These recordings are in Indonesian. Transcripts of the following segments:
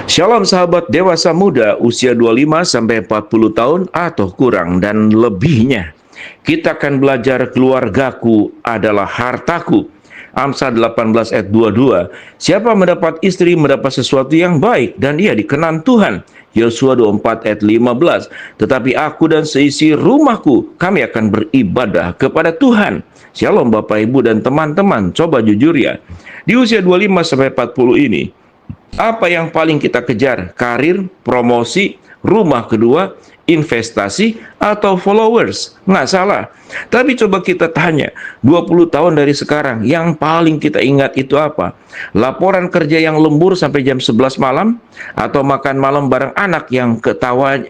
Shalom sahabat dewasa muda usia 25 sampai 40 tahun atau kurang dan lebihnya. Kita akan belajar keluargaku adalah hartaku. Amsal 18 ayat 22. Siapa mendapat istri mendapat sesuatu yang baik dan ia dikenan Tuhan. Yosua 24 ayat 15. Tetapi aku dan seisi rumahku kami akan beribadah kepada Tuhan. Shalom Bapak Ibu dan teman-teman, coba jujur ya. Di usia 25 sampai 40 ini, apa yang paling kita kejar? Karir, promosi, rumah kedua, investasi, atau followers? Nggak salah. Tapi coba kita tanya, 20 tahun dari sekarang, yang paling kita ingat itu apa? Laporan kerja yang lembur sampai jam 11 malam? Atau makan malam bareng anak yang ketawa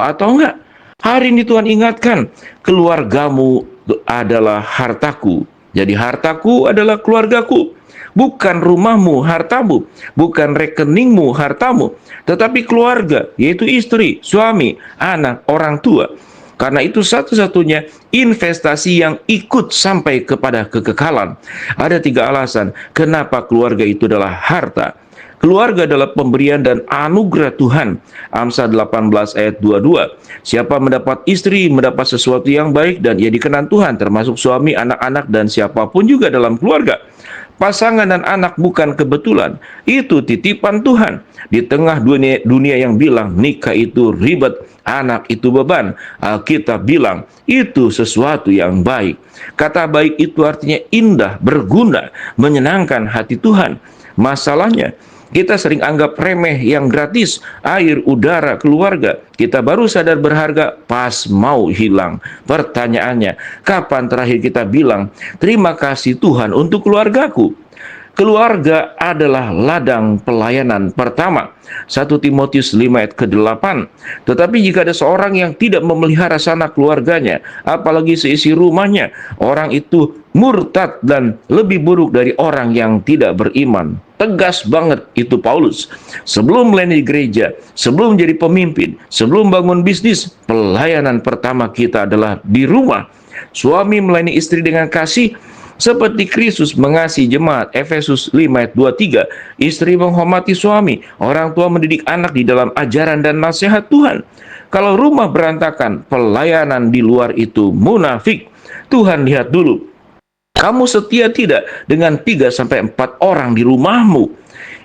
atau enggak? Hari ini Tuhan ingatkan, keluargamu adalah hartaku. Jadi hartaku adalah keluargaku. Bukan rumahmu, hartamu. Bukan rekeningmu, hartamu. Tetapi keluarga, yaitu istri, suami, anak, orang tua. Karena itu satu-satunya investasi yang ikut sampai kepada kekekalan. Ada 3 alasan kenapa keluarga itu adalah harta. Keluarga adalah pemberian dan anugerah Tuhan. Amsal 18 ayat 22. Siapa mendapat istri, mendapat sesuatu yang baik dan ia dikenan Tuhan, termasuk suami, anak-anak, dan siapapun juga dalam keluarga. Pasangan dan anak bukan kebetulan, itu titipan Tuhan. Di tengah dunia yang bilang nikah itu ribet, anak itu beban, Alkitab bilang itu sesuatu yang baik. Kata baik itu artinya indah, berguna, menyenangkan hati Tuhan. Masalahnya, kita sering anggap remeh yang gratis, air, udara, keluarga. Kita baru sadar berharga pas mau hilang. Pertanyaannya, kapan terakhir kita bilang, terima kasih Tuhan untuk keluargaku? Keluarga adalah ladang pelayanan pertama. 1 Timotius 5 ayat ke-8. Tetapi jika ada seorang yang tidak memelihara sanak keluarganya, apalagi seisi rumahnya, orang itu murtad dan lebih buruk dari orang yang tidak beriman. Tegas banget itu Paulus. Sebelum melayani gereja, sebelum jadi pemimpin, sebelum bangun bisnis, pelayanan pertama kita adalah di rumah. Suami melayani istri dengan kasih, seperti Kristus mengasihi jemaat. Efesus 5 ayat 23. Istri menghormati suami, orang tua mendidik anak di dalam ajaran dan nasihat Tuhan. Kalau rumah berantakan, pelayanan di luar itu munafik. Tuhan lihat dulu, kamu setia tidak dengan 3-4 orang di rumahmu?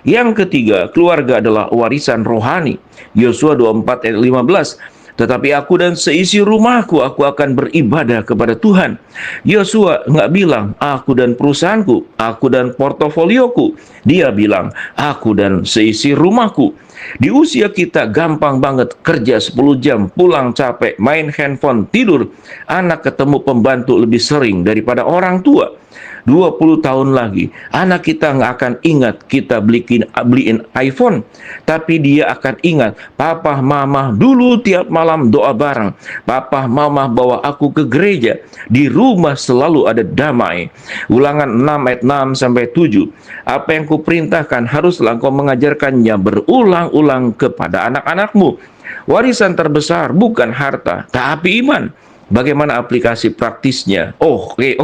Yang ketiga, keluarga adalah warisan rohani. Yosua 24 ayat 15. Tetapi aku dan seisi rumahku, aku akan beribadah kepada Tuhan. Yosua nggak bilang, aku dan perusahaanku, aku dan portofolioku. Dia bilang, aku dan seisi rumahku. Di usia kita gampang banget kerja 10 jam, pulang capek, main handphone, tidur. Anak ketemu pembantu lebih sering daripada orang tua. 20 tahun lagi, anak kita nggak akan ingat kita beliin iPhone. Tapi dia akan ingat, papa mama dulu tiap malam doa bareng. Papa mama bawa aku ke gereja. Di rumah selalu ada damai. Ulangan 6 ayat 6-7. Apa yang kuperintahkan haruslah engkau mengajarkannya berulang-ulang kepada anak-anakmu. Warisan terbesar bukan harta, tapi iman. Bagaimana aplikasi praktisnya? Oke.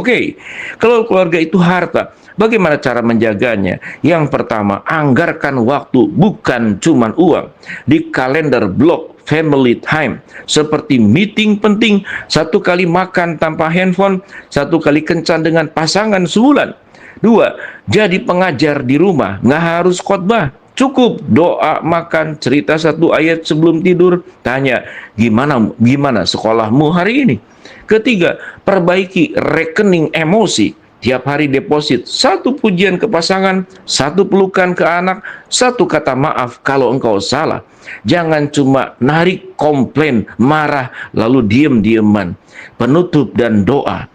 Kalau keluarga itu harta, bagaimana cara menjaganya? Yang pertama, anggarkan waktu, bukan cuma uang. Di kalender blok family time, seperti meeting penting, 1 kali makan tanpa handphone, 1 kali kencan dengan pasangan sebulan. 2, jadi pengajar di rumah, nggak harus khotbah. Cukup doa, makan, cerita 1 ayat sebelum tidur, tanya, gimana sekolahmu hari ini? Ketiga, perbaiki rekening emosi. Tiap hari deposit 1 pujian ke pasangan, 1 pelukan ke anak, 1 kata maaf kalau engkau salah. Jangan cuma narik, komplain, marah, lalu diem-dieman. Penutup dan doa.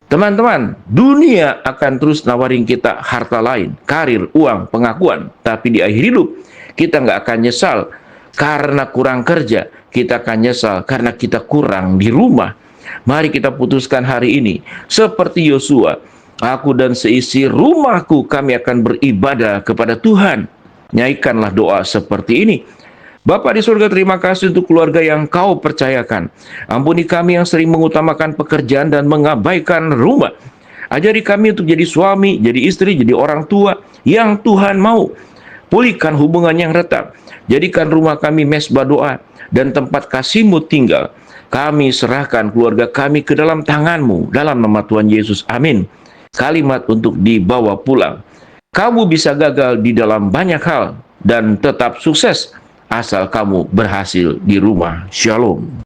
Teman-teman, dunia akan terus nawarin kita harta lain, karir, uang, pengakuan. Tapi di akhir hidup, kita nggak akan nyesal karena kurang kerja. Kita akan nyesal karena kita kurang di rumah. Mari kita putuskan hari ini, seperti Yosua, aku dan seisi rumahku kami akan beribadah kepada Tuhan. Nyanyikanlah doa seperti ini. Bapa di surga, terima kasih untuk keluarga yang kau percayakan. Ampuni kami yang sering mengutamakan pekerjaan dan mengabaikan rumah. Ajari kami untuk jadi suami, jadi istri, jadi orang tua yang Tuhan mau. Pulihkan hubungan yang retak. Jadikan rumah kami mesbah doa dan tempat kasih-Mu tinggal. Kami serahkan keluarga kami ke dalam tangan-Mu. Dalam nama Tuhan Yesus. Amin. Kalimat untuk dibawa pulang. Kamu bisa gagal di dalam banyak hal dan tetap sukses asal kamu berhasil di rumah. Shalom.